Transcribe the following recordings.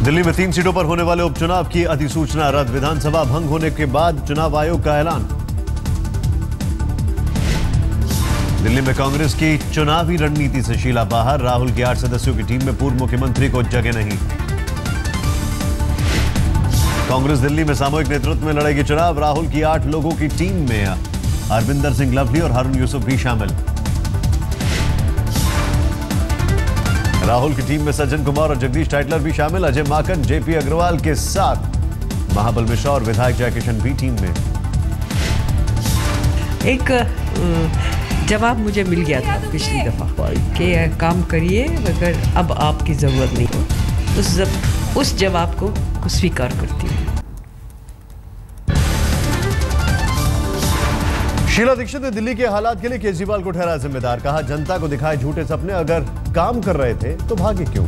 दिल्ली में 3 सीटों पर होने वाले उपचुनाव की अधिसूचना रद्द। विधानसभा भंग होने के बाद चुनाव आयोग का ऐलान। दिल्ली में कांग्रेस की चुनावी रणनीति से शीला बाहर। राहुल की 8 सदस्यों की टीम में पूर्व मुख्यमंत्री को जगह नहीं। कांग्रेस दिल्ली में सामूहिक नेतृत्व में लड़ेगी चुनाव। राहुल की 8 लोगों की टीम में हरविंदर सिंह लवली और हारून यूसुफ भी शामिल। राहुल की टीम में सज्जन कुमार और जगदीश टाइटलर भी शामिल। अजय माकन, जेपी अग्रवाल के साथ महाबल मिश्रा और विधायक जयकिशन भी टीम में। एक जवाब मुझे मिल गया था पिछली दफा कि काम करिए अगर अब आपकी जरूरत नहीं हो। उस जवाब को स्वीकार करती हूँ। शीला दीक्षित ने दिल्ली के हालात के लिए केजरीवाल को ठहराया जिम्मेदार। कहा, जनता को दिखाए झूठे सपने। अगर काम कर रहे थे तो भागे क्यों?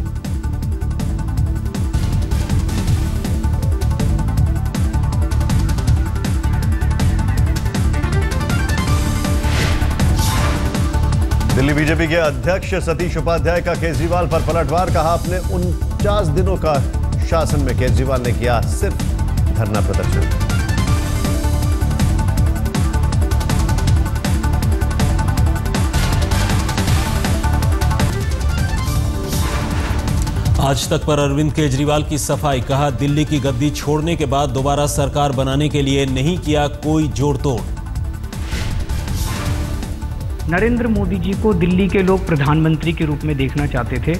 दिल्ली बीजेपी के अध्यक्ष सतीश उपाध्याय का केजरीवाल पर पलटवार। कहा, अपने 49 दिनों का शासन में केजरीवाल ने किया सिर्फ धरना प्रदर्शन। आज तक पर अरविंद केजरीवाल की सफाई। कहा, दिल्ली की गद्दी छोड़ने के बाद दोबारा सरकार बनाने के लिए नहीं किया कोई जोड़ तोड़। नरेंद्र मोदी जी को दिल्ली के लोग प्रधानमंत्री के रूप में देखना चाहते थे,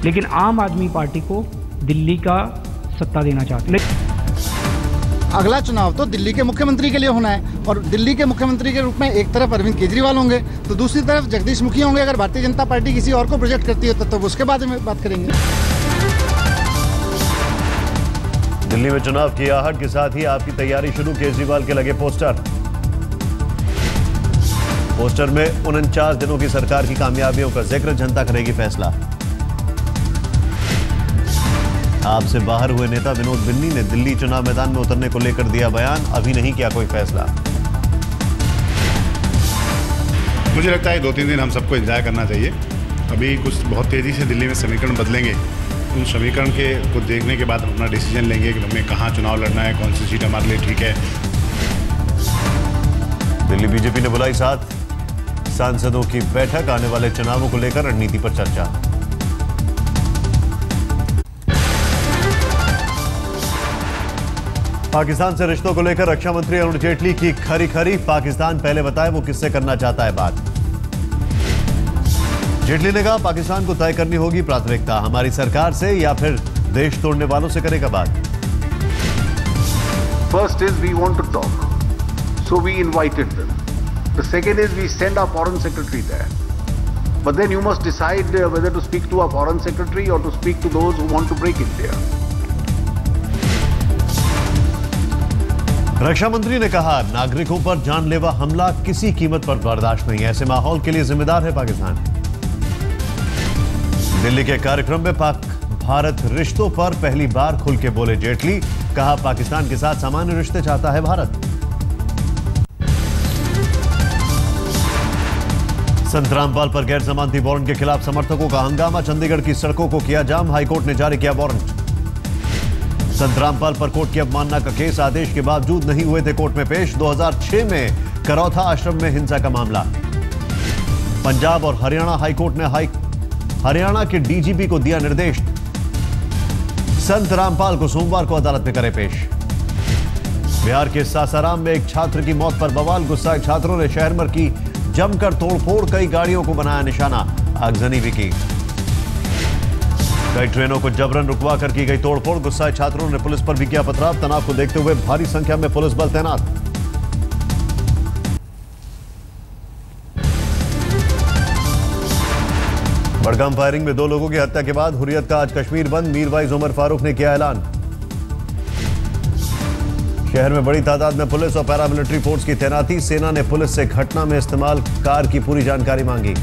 लेकिन आम आदमी पार्टी को दिल्ली का सत्ता देना चाहते थे। अगला चुनाव तो दिल्ली के मुख्यमंत्री के लिए होना है और दिल्ली के मुख्यमंत्री के रूप में एक तरफ अरविंद केजरीवाल होंगे तो दूसरी तरफ जगदीश मुखी होंगे। अगर भारतीय जनता पार्टी किसी और को प्रोजेक्ट करती है तो उसके बारे में बात करेंगे। दिल्ली में चुनाव की आहट के साथ ही आपकी तैयारी शुरू। केजरीवाल के लगे पोस्टर में 49 दिनों की सरकार की कामयाबियों का जिक्र। जनता करेगी फैसला। आपसे बाहर हुए नेता विनोद बिन्नी ने दिल्ली चुनाव मैदान में उतरने को लेकर दिया बयान। अभी नहीं किया कोई फैसला। मुझे लगता है 2-3 दिन हम सबको एंजॉय करना चाहिए। अभी कुछ बहुत तेजी से दिल्ली में समीकरण बदलेंगे। उन समीकरण को देखने के बाद हम अपना डिसीजन लेंगे कि हमें कहाँ चुनाव लड़ना है, कौन सी सीट हमारे लिए ठीक है। दिल्ली बीजेपी ने बुलाई 7 सांसदों की बैठक। आने वाले चुनावों को लेकर रणनीति पर चर्चा। पाकिस्तान से रिश्तों को लेकर रक्षा मंत्री अरुण जेटली की खरी। पाकिस्तान पहले बताए वो किससे करना चाहता है बात। जेटली ने कहा, पाकिस्तान को तय करनी होगी प्राथमिकता। हमारी सरकार से या फिर देश तोड़ने वालों से करेगा बात। First is we want to talk, so we invited them. The second is we send our foreign secretary there. But then you must decide whether to speak to our foreign secretary or to speak to those who want to break it there. रक्षा मंत्री ने कहा, नागरिकों पर जानलेवा हमला किसी कीमत पर बर्दाश्त नहीं। ऐसे माहौल के लिए जिम्मेदार है पाकिस्तान। दिल्ली के कार्यक्रम में पाक भारत रिश्तों पर पहली बार खुल के बोले जेटली। कहा, पाकिस्तान के साथ सामान्य रिश्ते चाहता है भारत। संत रामपाल पर गैर जमानती वारंट के खिलाफ समर्थकों का हंगामा। चंडीगढ़ की सड़कों को किया जाम। हाईकोर्ट ने जारी किया वारंट। संत रामपाल पर कोर्ट की अवमानना का केस आदेश के बावजूद नहीं हुए थे कोर्ट में पेश। 2006 में करौथा आश्रम में हिंसा का मामला। पंजाब और हरियाणा हाईकोर्ट ने हरियाणा के डीजीपी को दिया निर्देश, संत रामपाल को सोमवार को अदालत में करे पेश। बिहार के सासाराम में एक छात्र की मौत पर बवाल। गुस्साए छात्रों ने शहर भर की जमकर तोड़फोड़। कई गाड़ियों को बनाया निशाना। आगजनी भी की। कई ट्रेनों को जबरन रुकवा कर की गई तोड़फोड़। गुस्साए छात्रों ने पुलिस पर भी किया पथराव। तनाव को देखते हुए भारी संख्या में पुलिस बल तैनात। बड़गाम फायरिंग में 2 लोगों की हत्या के बाद हुर्रियत का आज कश्मीर बंद। मीरवाइज उमर फारूक ने किया ऐलान। शहर में बड़ी तादाद में पुलिस और पैरामिलिट्री फोर्स की तैनाती। सेना ने पुलिस से घटना में इस्तेमाल कार की पूरी जानकारी मांगी।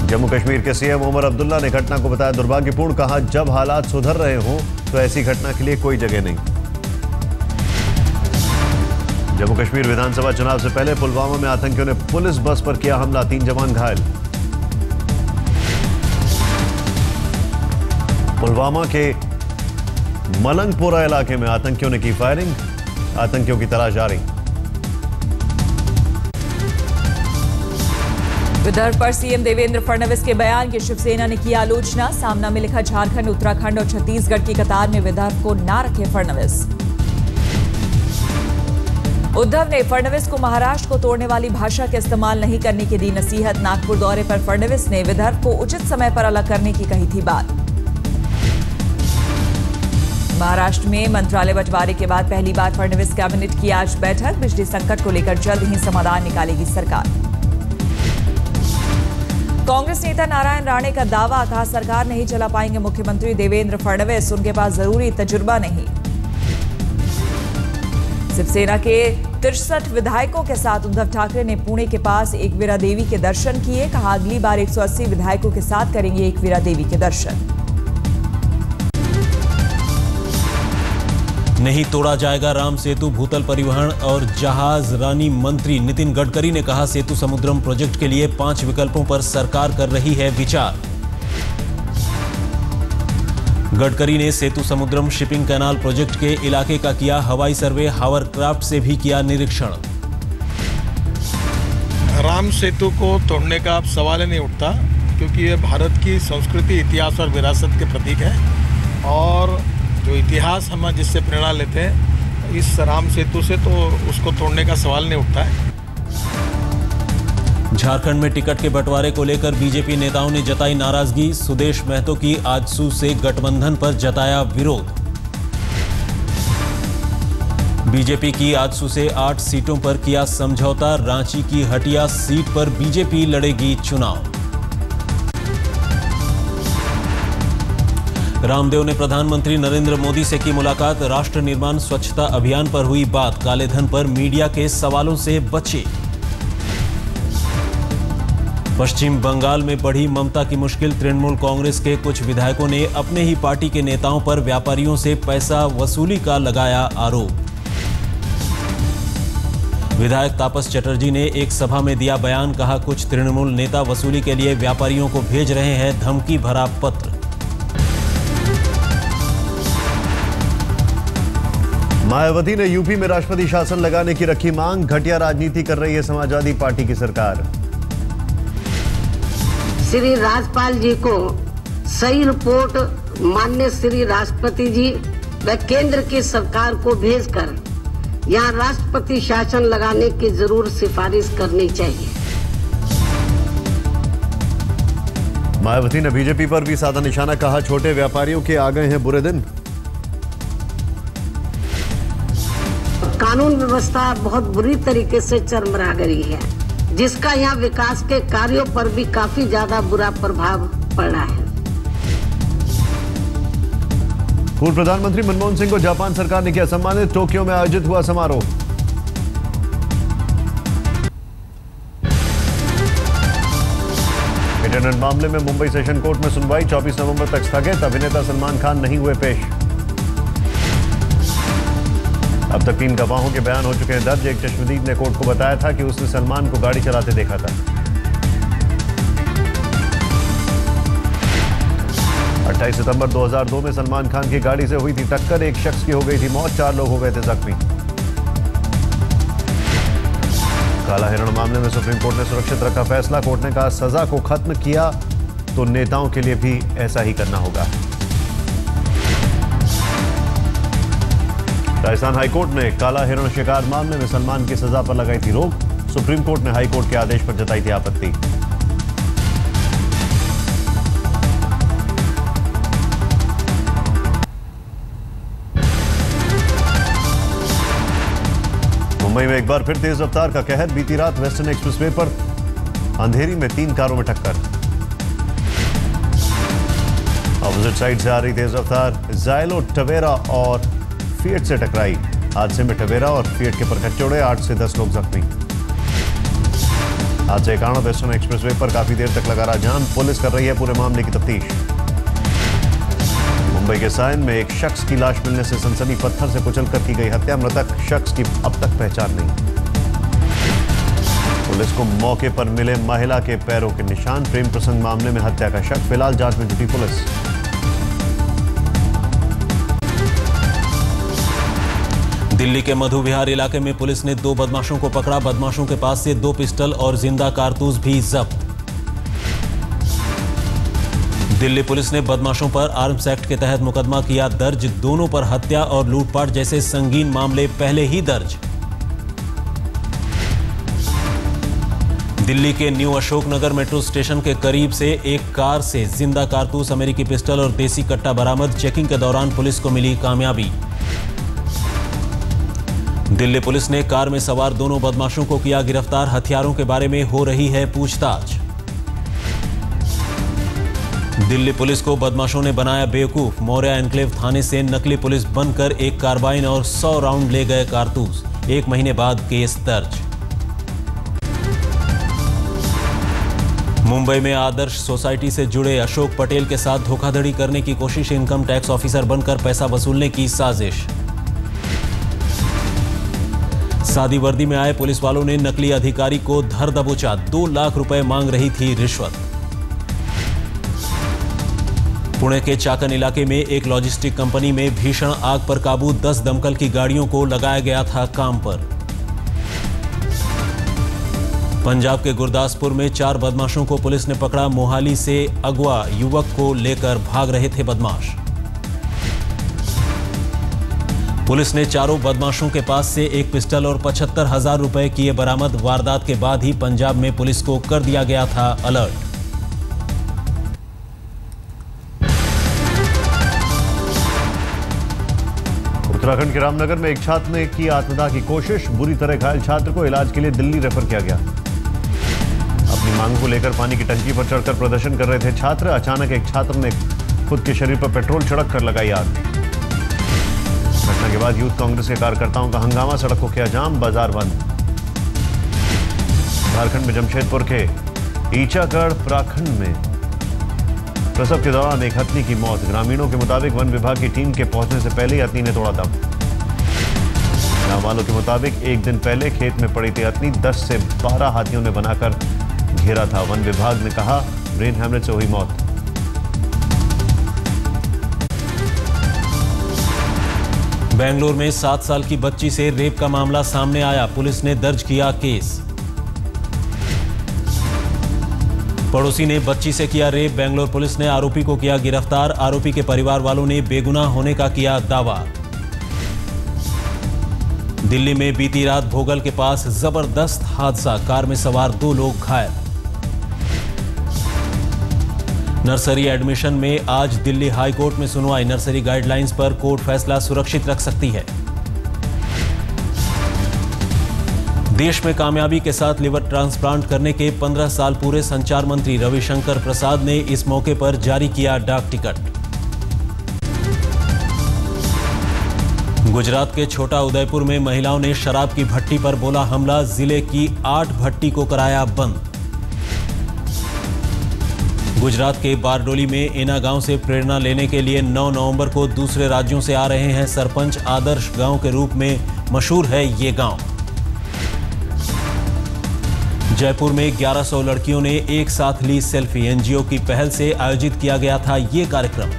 जम्मू कश्मीर के सीएम उमर अब्दुल्ला ने घटना को बताया दुर्भाग्यपूर्ण। कहा, जब हालात सुधर रहे हों तो ऐसी घटना के लिए कोई जगह नहीं। जम्मू कश्मीर विधानसभा चुनाव से पहले पुलवामा में आतंकियों ने पुलिस बस पर किया हमला। 3 जवान घायल। पुलवामा के मलंगपोरा इलाके में आतंकियों ने की फायरिंग, आतंकियों की तलाश जारी। विदर्भ पर सीएम देवेंद्र फडणवीस के बयान की शिवसेना ने की आलोचना। सामना में लिखा, झारखंड, उत्तराखंड और छत्तीसगढ़ की कतार में विदर्भ को ना रखे फडणवीस। उद्धव ने फडणवीस को महाराष्ट्र को तोड़ने वाली भाषा का इस्तेमाल नहीं करने की दी नसीहत। नागपुर दौरे पर फडणवीस ने विदर्भ को उचित समय पर अलग करने की कही थी बात। महाराष्ट्र में मंत्रालय बंटवारे के बाद पहली बार फडणवीस कैबिनेट की आज बैठक। बिजली संकट को लेकर जल्द ही समाधान निकालेगी सरकार। कांग्रेस नेता नारायण राणे का दावा, कहा सरकार नहीं चला पाएंगे मुख्यमंत्री देवेंद्र फडणवीस, उनके पास जरूरी तजुर्बा नहीं। शिवसेना के 63 विधायकों के साथ उद्धव ठाकरे ने पुणे के पास एकवीरा देवी के दर्शन किए। कहा अगली बार 180 विधायकों के साथ करेंगे एकवीरा देवी के दर्शन। नहीं तोड़ा जाएगा राम सेतु। भूतल परिवहन और जहाज रानी मंत्री नितिन गडकरी ने कहा, सेतु समुद्रम प्रोजेक्ट के लिए 5 विकल्पों पर सरकार कर रही है विचार। गडकरी ने सेतु समुद्रम शिपिंग कैनाल प्रोजेक्ट के इलाके का किया हवाई सर्वे, हावरक्राफ्ट से भी किया निरीक्षण। राम सेतु को तोड़ने का अब सवाल ही नहीं उठता, क्योंकि ये भारत की संस्कृति, इतिहास और विरासत के प्रतीक है। और जो इतिहास हम जिससे प्रेरणा लेते हैं, इस राम सेतु से, तो उसको तोड़ने का सवाल नहीं उठता है। झारखंड में टिकट के बंटवारे को लेकर बीजेपी नेताओं ने जताई नाराजगी। सुदेश महतो की आजसू से गठबंधन पर जताया विरोध। बीजेपी की आजसू से 8 सीटों पर किया समझौता। रांची की हटिया सीट पर बीजेपी लड़ेगी चुनाव। रामदेव ने प्रधानमंत्री नरेंद्र मोदी से की मुलाकात। राष्ट्र निर्माण स्वच्छता अभियान पर हुई बात। काले धन पर मीडिया के सवालों से बचे। पश्चिम बंगाल में बढ़ी ममता की मुश्किल। तृणमूल कांग्रेस के कुछ विधायकों ने अपने ही पार्टी के नेताओं पर व्यापारियों से पैसा वसूली का लगाया आरोप। विधायक तापस चटर्जी ने एक सभा में दिया बयान। कहा, कुछ तृणमूल नेता वसूली के लिए व्यापारियों को भेज रहे हैं धमकी भरा पत्र। मायावती ने यूपी में राष्ट्रपति शासन लगाने की रखी मांग। घटिया राजनीति कर रही है समाजवादी पार्टी की सरकार। श्री राज्यपाल जी को सही रिपोर्ट माननीय श्री राष्ट्रपति जी व केंद्र की सरकार को भेजकर यहाँ राष्ट्रपति शासन लगाने की जरूर सिफारिश करनी चाहिए। मायावती ने बीजेपी पर भी साधा निशाना। कहा, छोटे व्यापारियों के आ गए हैं बुरे दिन। कानून व्यवस्था बहुत बुरी तरीके से चरमरा गई है, जिसका यहाँ विकास के कार्यों पर भी काफी ज्यादा बुरा प्रभाव पड़ा है। पूर्व प्रधानमंत्री मनमोहन सिंह को जापान सरकार ने किया सम्मानित। टोक्यो में आयोजित हुआ समारोह। इंटरनेट मामले में मुंबई सेशन कोर्ट में सुनवाई 24 नवंबर तक स्थगित। अभिनेता सलमान खान नहीं हुए पेश। अब तक 3 गवाहों के बयान हो चुके हैं दर्ज। एक चश्मदीद ने कोर्ट को बताया था कि उसने सलमान को गाड़ी चलाते देखा था। 28 सितंबर 2002 में सलमान खान की गाड़ी से हुई थी टक्कर। एक शख्स की हो गई थी मौत, 4 लोग हो गए थे जख्मी। काला हिरण मामले में सुप्रीम कोर्ट ने सुरक्षित रखा फैसला। कोर्ट ने कहा, सजा को खत्म किया तो नेताओं के लिए भी ऐसा ही करना होगा। राजस्थान हाईकोर्ट ने काला हिरण शिकार मामले में सलमान की सजा पर लगाई थी रोक। सुप्रीम कोर्ट ने हाईकोर्ट के आदेश पर जताई थी आपत्ति। मुंबई में एक बार फिर तेज रफ्तार का कहर। बीती रात वेस्टर्न एक्सप्रेसवे पर अंधेरी में 3 कारों में टक्कर। अपोजिट साइड से आ रही तेज रफ्तार जायलो, टवेरा और फिएट से टकराई। हादसे में टवेरा और फिएट के परखच्चे उड़े। 8 से 10 लोग जख्मी। हादसे के कारण वेस्टर्न एक्सप्रेसवे पर काफी देर तक लगा रहा जाम। पुलिस कर रही है पूरे मामले की तफ्तीश। मुंबई के सायन में एक शख्स की लाश मिलने से सनसनी। पत्थर से कुचलकर की गई हत्या। मृतक शख्स की अब तक पहचान नहीं। पुलिस को मौके पर मिले महिला के पैरों के निशान। प्रेम प्रसंग मामले में हत्या का शक। फिलहाल जांच में जुटी पुलिस। दिल्ली के मधु विहार इलाके में पुलिस ने 2 बदमाशों को पकड़ा। बदमाशों के पास से 2 पिस्टल और जिंदा कारतूस भी जब्त। दिल्ली पुलिस ने बदमाशों पर आर्म्स एक्ट के तहत मुकदमा किया दर्ज। दोनों पर हत्या और लूटपाट जैसे संगीन मामले पहले ही दर्ज। दिल्ली के न्यू अशोकनगर मेट्रो स्टेशन के करीब से एक कार से जिंदा कारतूस, अमेरिकी पिस्टल और देसी कट्टा बरामद। चेकिंग के दौरान पुलिस को मिली कामयाबी। दिल्ली पुलिस ने कार में सवार दोनों बदमाशों को किया गिरफ्तार। हथियारों के बारे में हो रही है पूछताछ। दिल्ली पुलिस को बदमाशों ने बनाया बेवकूफ। मौर्या एनक्लेव थाने से नकली पुलिस बनकर एक कार्बाइन और 100 राउंड ले गए कारतूस। 1 महीने बाद केस दर्ज। मुंबई में आदर्श सोसाइटी से जुड़े अशोक पटेल के साथ धोखाधड़ी करने की कोशिश। इनकम टैक्स ऑफिसर बनकर पैसा वसूलने की साजिश। सादी वर्दी में आए पुलिस वालों ने नकली अधिकारी को धर दबोचा। 2 लाख रुपए मांग रही थी रिश्वत। पुणे के चाकन इलाके में एक लॉजिस्टिक कंपनी में भीषण आग पर काबू। 10 दमकल की गाड़ियों को लगाया गया था काम पर। पंजाब के गुरदासपुर में 4 बदमाशों को पुलिस ने पकड़ा। मोहाली से अगवा युवक को लेकर भाग रहे थे बदमाश। पुलिस ने चारों बदमाशों के पास से एक पिस्टल और 75,000 रुपए किए बरामद। वारदात के बाद ही पंजाब में पुलिस को कर दिया गया था अलर्ट। उत्तराखंड के रामनगर में एक छात्र ने की आत्मदाह की कोशिश। बुरी तरह घायल छात्र को इलाज के लिए दिल्ली रेफर किया गया। अपनी मांगों को लेकर पानी की टंकी पर चढ़कर प्रदर्शन कर रहे थे छात्र। अचानक एक छात्र ने खुद के शरीर पर पेट्रोल छिड़क कर लगाई आग। घटना के बाद यूथ कांग्रेस के कार्यकर्ताओं का हंगामा, सड़क को किया जाम, बाजार बंद। झारखंड में जमशेदपुर के ईचागढ़ प्रखंड में प्रसव के दौरान एक हथनी की मौत। ग्रामीणों के मुताबिक वन विभाग की टीम के पहुंचने से पहले ही हथनी ने तोड़ा दम। गांव वालों के मुताबिक एक दिन पहले खेत में पड़ी थी हथनी। 10 से 12 हाथियों ने बनाकर घेरा था। वन विभाग ने कहा ब्रेन हैमरेज से हुई मौत। बेंगलुरु में 7 साल की बच्ची से रेप का मामला सामने आया। पुलिस ने दर्ज किया केस। पड़ोसी ने बच्ची से किया रेप। बेंगलुरु पुलिस ने आरोपी को किया गिरफ्तार। आरोपी के परिवार वालों ने बेगुनाह होने का किया दावा। दिल्ली में बीती रात भोगल के पास जबरदस्त हादसा। कार में सवार 2 लोग घायल। नर्सरी एडमिशन में आज दिल्ली हाई कोर्ट में सुनवाई। नर्सरी गाइडलाइंस पर कोर्ट फैसला सुरक्षित रख सकती है। देश में कामयाबी के साथ लिवर ट्रांसप्लांट करने के 15 साल पूरे। संचार मंत्री रविशंकर प्रसाद ने इस मौके पर जारी किया डाक टिकट। गुजरात के छोटा उदयपुर में महिलाओं ने शराब की भट्टी पर बोला हमला। जिले की 8 भट्टी को कराया बंद। गुजरात के बारडोली में एना गांव से प्रेरणा लेने के लिए 9 नवंबर को दूसरे राज्यों से आ रहे हैं सरपंच। आदर्श गांव के रूप में मशहूर है ये गांव। जयपुर में 1100 लड़कियों ने एक साथ ली सेल्फी। एनजीओ की पहल से आयोजित किया गया था ये कार्यक्रम।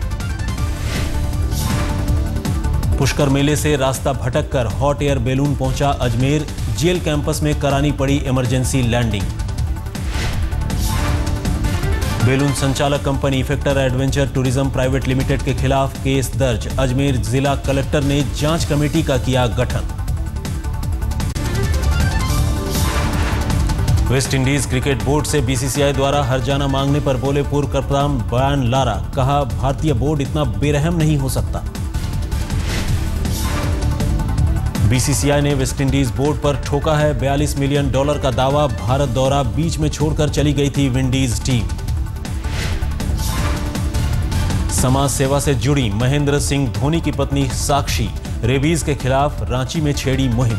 पुष्कर मेले से रास्ता भटककर हॉट एयर बैलून पहुंचा अजमेर। जेल कैंपस में करानी पड़ी इमरजेंसी लैंडिंग। बैलून संचालक company effector adventure tourism private limited के खिलाफ केस दर्ज। अजमेर जिला कलेक्टर ने जांच कमेटी का किया गठन। वेस्ट इंडीज क्रिकेट बोर्ड से बीसीसीआई द्वारा हर्जाना मांगने पर बोले पूर्व कप्तान ब्रायन लारा। कहा भारतीय बोर्ड इतना बेरहम नहीं हो सकता। बीसीसीआई ने वेस्ट इंडीज बोर्ड पर ठोका है $42 मिलियन का दावा। भारत दौरा बीच में छोड़कर चली गई थी विंडीज टीम। समाज सेवा से जुड़ी महेंद्र सिंह धोनी की पत्नी साक्षी रेबीज के खिलाफ रांची में छेड़ी मुहिम।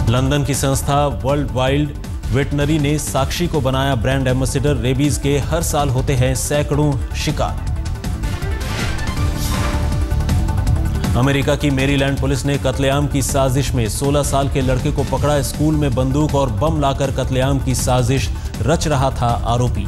लंदन की संस्था वर्ल्ड वाइल्ड वेटनरी ने साक्षी को बनाया ब्रांड एम्बेसडर। रेबीज के हर साल होते हैं सैकड़ों शिकार। अमेरिका की मैरीलैंड पुलिस ने कत्लेआम की साजिश में 16 साल के लड़के को पकड़ा। स्कूल में बंदूक और बम लाकर कत्लेआम की साजिश रच रहा था आरोपी।